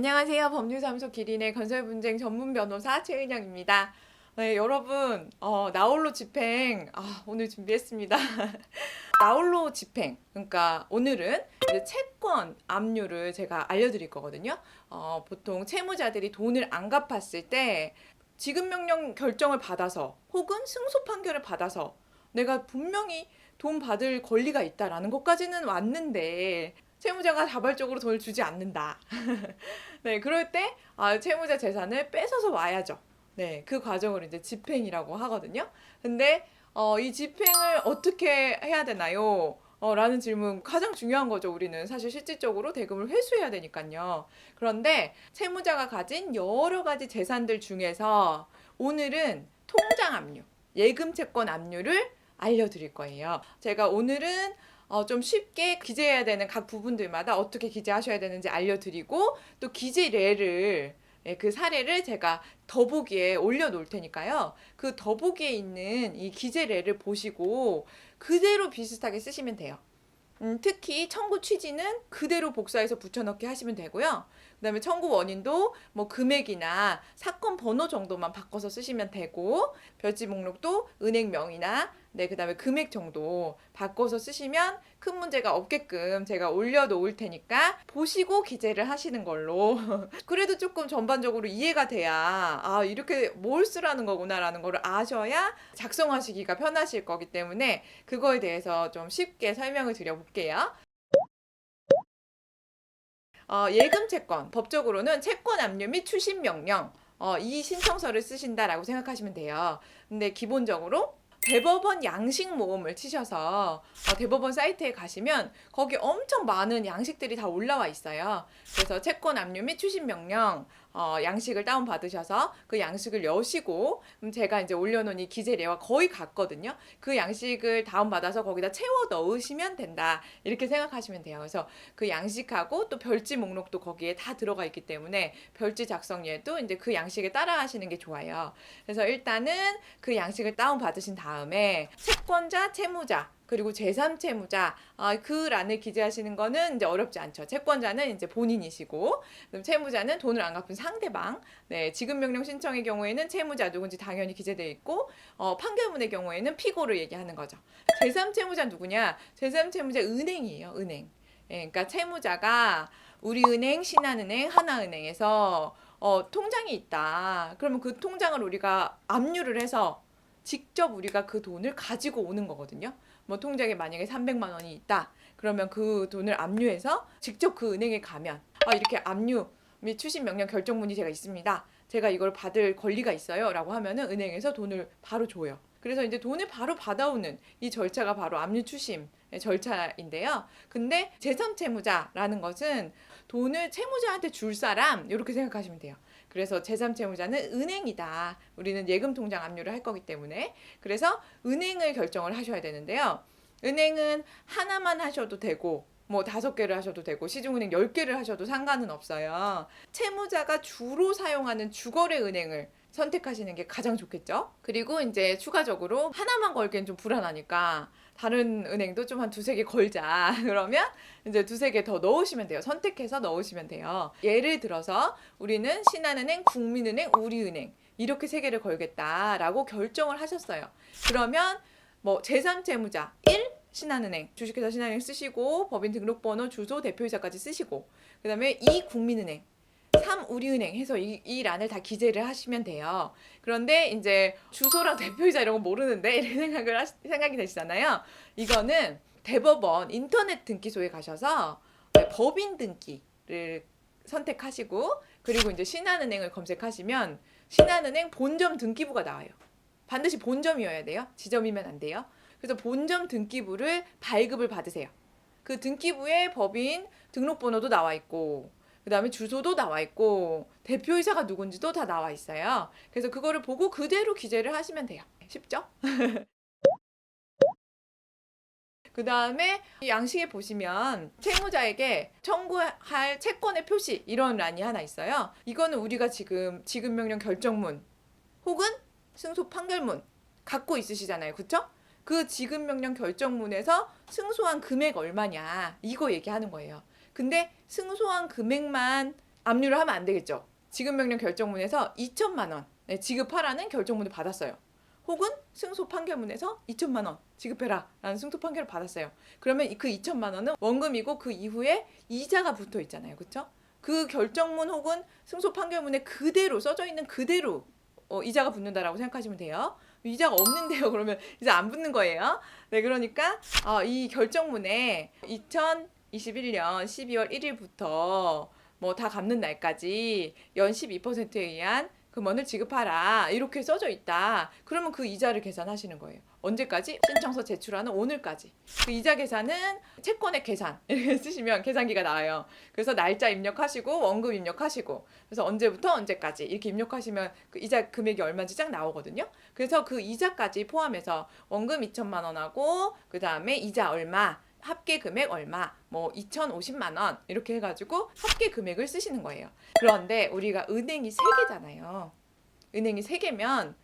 안녕하세요. 법률사무소 기린의 건설분쟁 전문 변호사 최은영입니다. 네, 여러분, 나홀로 집행, 오늘 준비했습니다. 나홀로 집행, 그러니까 오늘은 이제 채권 압류를 제가 알려드릴 거거든요. 보통 채무자들이 돈을 안 갚았을 때 지급명령 결정을 받아서 혹은 승소 판결을 받아서 내가 분명히 돈 받을 권리가 있다라는 것까지는 왔는데 채무자가 자발적으로 돈을 주지 않는다. 네, 그럴 때 채무자 재산을 뺏어서 와야죠. 네, 그 과정을 이제 집행이라고 하거든요. 근데 이 집행을 어떻게 해야 되나요? 라는 질문 가장 중요한 거죠. 우리는 사실 실질적으로 대금을 회수해야 되니까요. 그런데 채무자가 가진 여러 가지 재산들 중에서 오늘은 통장 압류, 예금 채권 압류를 알려드릴 거예요. 제가 오늘은 좀 쉽게 기재해야 되는 각 부분들마다 어떻게 기재하셔야 되는지 알려드리고 또 기재례를 그 사례를 제가 더보기에 올려놓을 테니까요. 그 더보기에 있는 이 기재례를 보시고 그대로 비슷하게 쓰시면 돼요. 특히 청구 취지는 그대로 복사해서 붙여넣기 하시면 되고요. 그다음에 청구 원인도 뭐 금액이나 사건 번호 정도만 바꿔서 쓰시면 되고 별지 목록도 은행명이나 그다음에 금액 정도 바꿔서 쓰시면 큰 문제가 없게끔 제가 올려놓을 테니까 보시고 기재를 하시는 걸로. 그래도 조금 전반적으로 이해가 돼야 이렇게 뭘 쓰라는 거구나라는 걸 아셔야 작성하시기가 편하실 거기 때문에 그거에 대해서 좀 쉽게 설명을 드려볼게요. 예금 채권, 법적으로는 채권 압류 및 추심 명령, 이 신청서를 쓰신다라고 생각하시면 돼요. 근데 기본적으로 대법원 양식 모음을 치셔서 대법원 사이트에 가시면 거기 엄청 많은 양식들이 다 올라와 있어요. 그래서 채권 압류 및 추심 명령 양식을 다운 받으셔서 그 양식을 여시고 제가 이제 올려놓은 이 기재례와 거의 같거든요. 그 양식을 다운 받아서 거기다 채워 넣으시면 된다 이렇게 생각하시면 돼요. 그래서 그 양식하고 또 별지 목록도 거기에 다 들어가 있기 때문에 별지 작성예도 이제 그 양식에 따라 하시는 게 좋아요. 그래서 일단은 그 양식을 다운 받으신 다음에 채권자, 채무자 그리고 제3채무자 그 란을 기재하시는 거는 이제 어렵지 않죠. 채권자는 이제 본인이시고 그럼 채무자는 돈을 안 갚은 상대방. 네, 지급명령 신청의 경우에는 채무자 누군지 당연히 기재되어 있고 판결문의 경우에는 피고를 얘기하는 거죠. 제3채무자 누구냐? 제3채무자 은행이에요. 은행. 예, 그러니까 채무자가 우리은행, 신한은행, 하나은행에서 통장이 있다. 그러면 그 통장을 우리가 압류를 해서 직접 우리가 그 돈을 가지고 오는 거거든요. 뭐 통장에 만약에 300만 원이 있다. 그러면 그 돈을 압류해서 직접 그 은행에 가면 이렇게 압류 및 추심 명령 결정문이 제가 있습니다. 제가 이걸 받을 권리가 있어요. 라고 하면은 은행에서 돈을 바로 줘요. 그래서 이제 돈을 바로 받아오는 이 절차가 바로 압류 추심 절차인데요. 근데 제3채무자라는 것은 돈을 채무자한테 줄 사람 이렇게 생각하시면 돼요. 그래서 제3채무자는 은행이다. 우리는 예금 통장 압류를 할 거기 때문에. 그래서 은행을 결정을 하셔야 되는데요. 은행은 하나만 하셔도 되고 뭐 5개를 하셔도 되고 시중은행 10개를 하셔도 상관은 없어요. 채무자가 주로 사용하는 주거래 은행을 선택하시는 게 가장 좋겠죠. 그리고 이제 추가적으로 하나만 걸기엔 좀 불안하니까 다른 은행도 좀 한 2-3개 걸자. 그러면 이제 2-3개 더 넣으시면 돼요. 선택해서 넣으시면 돼요. 예를 들어서 우리는 신한은행, 국민은행, 우리은행 이렇게 3개를 걸겠다라고 결정을 하셨어요. 그러면 뭐 제3채무자 1 신한은행, 주식회사 신한은행 쓰시고 법인 등록번호, 주소, 대표이사까지 쓰시고 그 다음에 2 국민은행 3 우리은행 해서 이 란을 다 기재를 하시면 돼요. 그런데 이제 주소랑 대표이사 이런 거 모르는데 이런 생각이 되시잖아요. 이거는 대법원 인터넷 등기소에 가셔서 법인 등기를 선택하시고 그리고 이제 신한은행을 검색하시면 신한은행 본점 등기부가 나와요. 반드시 본점이어야 돼요. 지점이면 안 돼요. 그래서 본점 등기부를 발급을 받으세요. 그 등기부에 법인 등록번호도 나와 있고 그 다음에 주소도 나와 있고 대표이사가 누군지도 다 나와 있어요. 그래서 그거를 보고 그대로 기재를 하시면 돼요. 쉽죠? 그 다음에 양식에 보시면 채무자에게 청구할 채권의 표시 이런 란이 하나 있어요. 이거는 우리가 지금 지급명령 결정문 혹은 승소 판결문 갖고 있으시잖아요. 그쵸? 그 지급명령 결정문에서 승소한 금액 얼마냐 이거 얘기하는 거예요. 근데 승소한 금액만 압류를 하면 안 되겠죠. 지급명령 결정문에서 2천만 원 지급하라는 결정문을 받았어요. 혹은 승소 판결문에서 2천만 원 지급해라 라는 승소 판결을 받았어요. 그러면 그 2천만 원은 원금이고 그 이후에 이자가 붙어 있잖아요. 그렇죠? 그 결정문 혹은 승소 판결문에 그대로 써져 있는 그대로 이자가 붙는다라고 생각하시면 돼요. 이자가 없는데요. 그러면 이제 안 붙는 거예요. 네, 그러니까 이 결정문에 2021년 12월 1일부터 뭐 다 갚는 날까지 연 12%에 의한 금원을 지급하라 이렇게 써져 있다. 그러면 그 이자를 계산하시는 거예요. 언제까지? 신청서 제출하는 오늘까지. 그 이자 계산은 채권의 계산 이렇게 쓰시면 계산기가 나와요. 그래서 날짜 입력하시고 원금 입력하시고 그래서 언제부터 언제까지 이렇게 입력하시면 그 이자 금액이 얼마인지 쫙 나오거든요. 그래서 그 이자까지 포함해서 원금 2천만 원하고 그 다음에 이자 얼마 합계 금액 얼마, 뭐 2,050만 원 이렇게 해가지고 합계 금액을 쓰시는 거예요. 그런데 우리가 은행이 3개잖아요. 은행이 3개면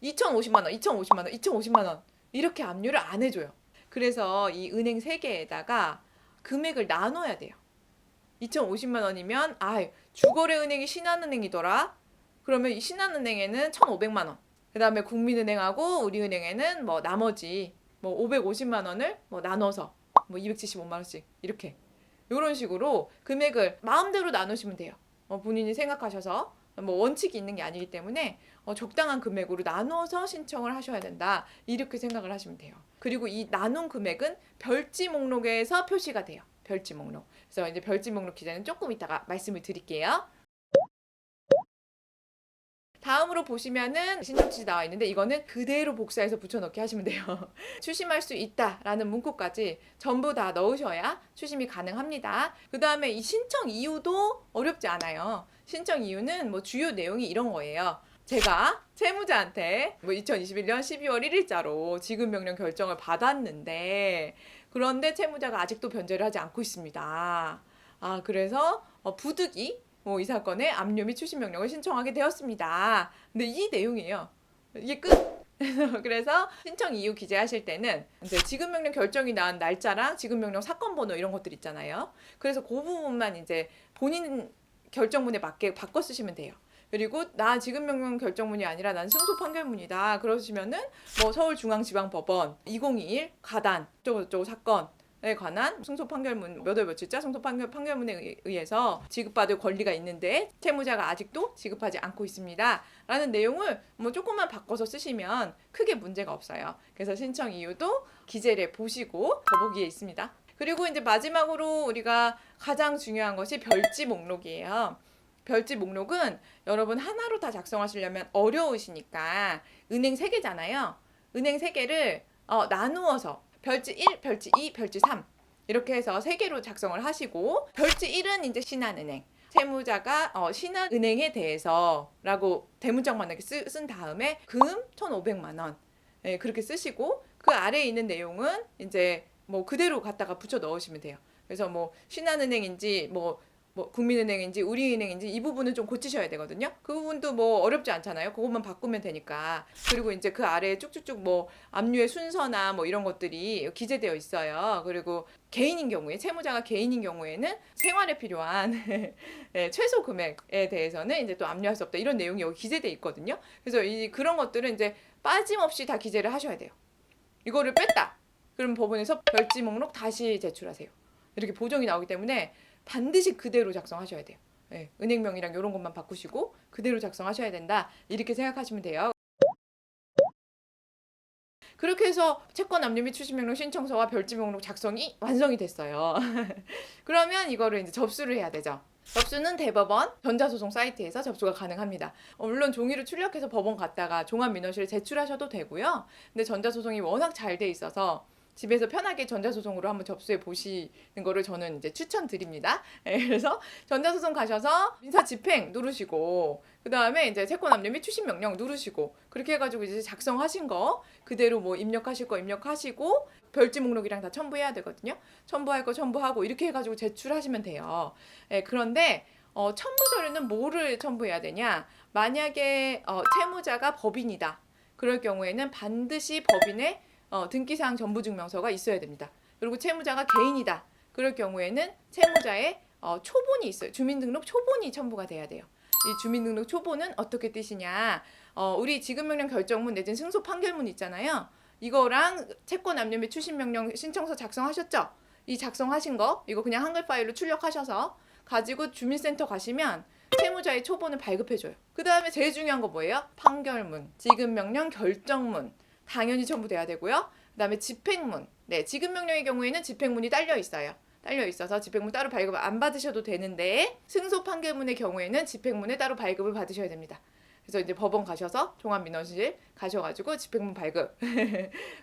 2,050만 원, 2,050만 원, 2,050만 원 이렇게 압류를 안 해줘요. 그래서 이 은행 3개에다가 금액을 나눠야 돼요. 2,050만 원이면 주거래은행이 신한은행이더라. 그러면 이 신한은행에는 1,500만 원. 그 다음에 국민은행하고 우리은행에는 뭐 나머지 뭐 550만 원을 뭐 나눠서 뭐 275만 원씩 이렇게 이런 식으로 금액을 마음대로 나누시면 돼요. 본인이 생각하셔서 뭐 원칙이 있는 게 아니기 때문에 적당한 금액으로 나눠서 신청을 하셔야 된다. 이렇게 생각을 하시면 돼요. 그리고 이 나눈 금액은 별지 목록에서 표시가 돼요. 별지 목록. 그래서 이제 별지 목록 기재는 조금 이따가 말씀을 드릴게요. 다음으로 보시면은 신청지 나와 있는데 이거는 그대로 복사해서 붙여넣기 하시면 돼요. 추심할 수 있다라는 문구까지 전부 다 넣으셔야 추심이 가능합니다. 그 다음에 이 신청 이유도 어렵지 않아요. 신청 이유는 뭐 주요 내용이 이런 거예요. 제가 채무자한테 뭐 2021년 12월 1일자로 지급명령 결정을 받았는데 그런데 채무자가 아직도 변제를 하지 않고 있습니다. 그래서 부득이 뭐 이 사건에 압류 및 추심 명령을 신청하게 되었습니다. 근데 이 내용이에요. 이게 끝. 그래서 신청 이유 기재하실 때는 이제 지급명령 결정이 난 날짜랑 지급명령 사건 번호 이런 것들 있잖아요. 그래서 그 부분만 이제 본인 결정문에 맞게 바꿔 쓰시면 돼요. 그리고 나 지급명령 결정문이 아니라 난 승소 판결문이다. 그러시면은 뭐 서울중앙지방법원 2021 가단 어쩌고저쩌고 사건 에 관한 승소 판결문 몇 월 며칠자 승소 판결문에 의해서 지급받을 권리가 있는데 채무자가 아직도 지급하지 않고 있습니다. 라는 내용을 뭐 조금만 바꿔서 쓰시면 크게 문제가 없어요. 그래서 신청 이유도 기재를 보시고 더보기에 있습니다. 그리고 이제 마지막으로 우리가 가장 중요한 것이 별지 목록이에요. 별지 목록은 여러분 하나로 다 작성하시려면 어려우시니까 은행 3개잖아요. 은행 3개를 나누어서 별지 1, 별지 2, 별지 3 이렇게 해서 3개로 작성을 하시고 별지 1은 이제 신한은행 채무자가 신한은행에 대해서 라고 대문짝만 이렇게 쓴 다음에 금 1,500만 원 그렇게 쓰시고 그 아래에 있는 내용은 이제 뭐 그대로 갖다가 붙여 넣으시면 돼요. 그래서 뭐 신한은행인지 뭐 국민은행인지 우리은행인지 이 부분은 좀 고치셔야 되거든요. 그 부분도 뭐 어렵지 않잖아요. 그것만 바꾸면 되니까. 그리고 이제 그 아래에 쭉쭉쭉 뭐 압류의 순서나 뭐 이런 것들이 기재되어 있어요. 그리고 개인인 경우에 채무자가 개인인 경우에는 생활에 필요한 최소 금액에 대해서는 이제 또 압류할 수 없다. 이런 내용이 여기 기재되어 있거든요. 그래서 그런 것들은 이제 빠짐없이 다 기재를 하셔야 돼요. 이거를 뺐다. 그럼 법원에서 별지 목록 다시 제출하세요. 이렇게 보정이 나오기 때문에 반드시 그대로 작성하셔야 돼요. 은행명이랑 이런 것만 바꾸시고 그대로 작성하셔야 된다. 이렇게 생각하시면 돼요. 그렇게 해서 채권 압류 및 추심명령 신청서와 별지 목록 작성이 완성이 됐어요. 그러면 이거를 이제 접수를 해야 되죠. 접수는 대법원 전자소송 사이트에서 접수가 가능합니다. 물론 종이를 출력해서 법원 갔다가 종합민원실에 제출하셔도 되고요. 근데 전자소송이 워낙 잘 돼 있어서 집에서 편하게 전자소송으로 한번 접수해 보시는 거를 저는 이제 추천드립니다. 그래서 전자소송 가셔서 민사집행 누르시고 그 다음에 이제 채권 압류 및 추심 명령 누르시고 그렇게 해가지고 이제 작성하신 거 그대로 뭐 입력하실 거 입력하시고 별지 목록이랑 다 첨부해야 되거든요. 첨부할 거 첨부하고 이렇게 해가지고 제출하시면 돼요. 그런데 첨부 서류는 뭐를 첨부해야 되냐? 만약에 채무자가 법인이다. 그럴 경우에는 반드시 법인의 등기사항 전부증명서가 있어야 됩니다. 그리고 채무자가 개인이다. 그럴 경우에는 채무자의 초본이 있어요. 주민등록 초본이 첨부가 돼야 돼요. 이 주민등록 초본은 어떻게 뜻이냐? 우리 지급명령 결정문 내지는 승소 판결문 있잖아요. 이거랑 채권 압류 및 추심 명령 신청서 작성하셨죠? 이 작성하신 거 이거 그냥 한글 파일로 출력하셔서 가지고 주민센터 가시면 채무자의 초본을 발급해줘요. 그 다음에 제일 중요한 거 뭐예요? 판결문, 지급명령 결정문 당연히 첨부돼야 되고요. 그 다음에 집행문. 네, 지급명령의 경우에는 집행문이 딸려 있어요. 딸려 있어서 집행문 따로 발급 안 받으셔도 되는데 승소 판결문의 경우에는 집행문에 따로 발급을 받으셔야 됩니다. 그래서 이제 법원 가셔서 종합민원실 가셔가지고 집행문 발급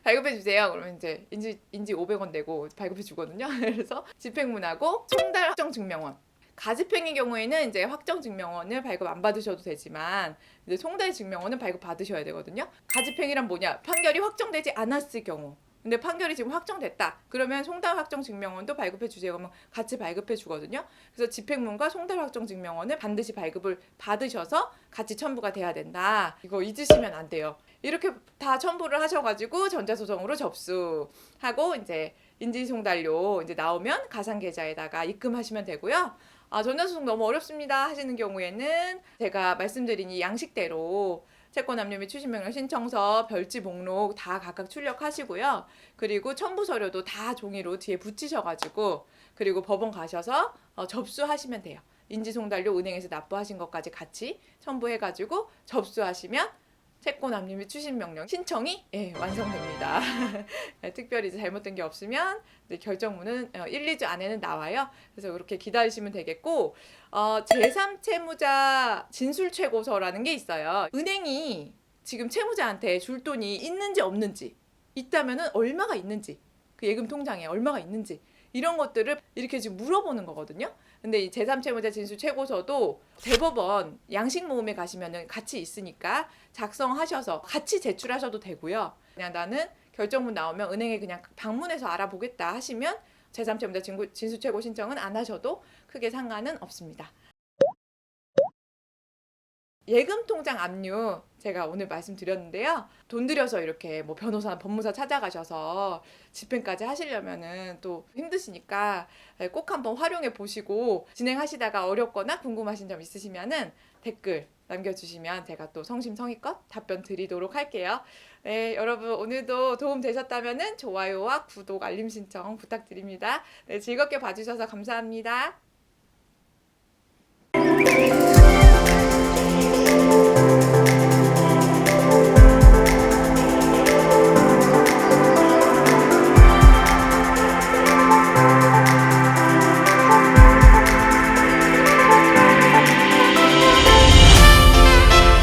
발급해 주세요. 그러면 이제 인지 500원 내고 발급해 주거든요. 그래서 집행문하고 총달 확정증명원. 가집행의 경우에는 이제 확정증명원을 발급 안 받으셔도 되지만 이제 총달 증명원은 발급 받으셔야 되거든요. 가집행이란 뭐냐? 판결이 확정되지 않았을 경우. 근데 판결이 지금 확정됐다. 그러면 송달 확정 증명원도 발급해 주세요. 그러면 같이 발급해 주거든요. 그래서 집행문과 송달 확정 증명원을 반드시 발급을 받으셔서 같이 첨부가 돼야 된다. 이거 잊으시면 안 돼요. 이렇게 다 첨부를 하셔가지고 전자소송으로 접수하고 이제 인지송달료 이제 나오면 가상계좌에다가 입금하시면 되고요. 전자소송 너무 어렵습니다 하시는 경우에는 제가 말씀드린 이 양식대로 채권 압류 및 추심명령 신청서, 별지 목록 다 각각 출력하시고요. 그리고 첨부 서류도 다 종이로 뒤에 붙이셔가지고 그리고 법원 가셔서 접수하시면 돼요. 인지송달료 은행에서 납부하신 것까지 같이 첨부해가지고 접수하시면 채권 압류 및 추심명령 신청이 완성됩니다. 특별히 이제 잘못된 게 없으면 결정문은 1, 2주 안에는 나와요. 그래서 이렇게 기다리시면 되겠고 제3채무자 진술최고서라는 게 있어요. 은행이 지금 채무자한테 줄 돈이 있는지 없는지 있다면은 얼마가 있는지 그 예금 통장에 얼마가 있는지 이런 것들을 이렇게 지금 물어보는 거거든요. 근데 이 제3채무자 진술최고서도 대법원 양식모음에 가시면은 같이 있으니까 작성하셔서 같이 제출하셔도 되고요. 그냥 나는 결정문 나오면 은행에 그냥 방문해서 알아보겠다 하시면 제3채무자 진술최고 신청은 안 하셔도 크게 상관은 없습니다. 예금통장 압류 제가 오늘 말씀드렸는데요. 돈 들여서 이렇게 뭐 변호사, 법무사 찾아가셔서 집행까지 하시려면은 또 힘드시니까 꼭 한번 활용해 보시고 진행하시다가 어렵거나 궁금하신 점 있으시면은 댓글 남겨주시면 제가 또 성심성의껏 답변 드리도록 할게요. 네, 여러분 오늘도 도움 되셨다면은 좋아요와 구독, 알림 신청 부탁드립니다. 네, 즐겁게 봐주셔서 감사합니다.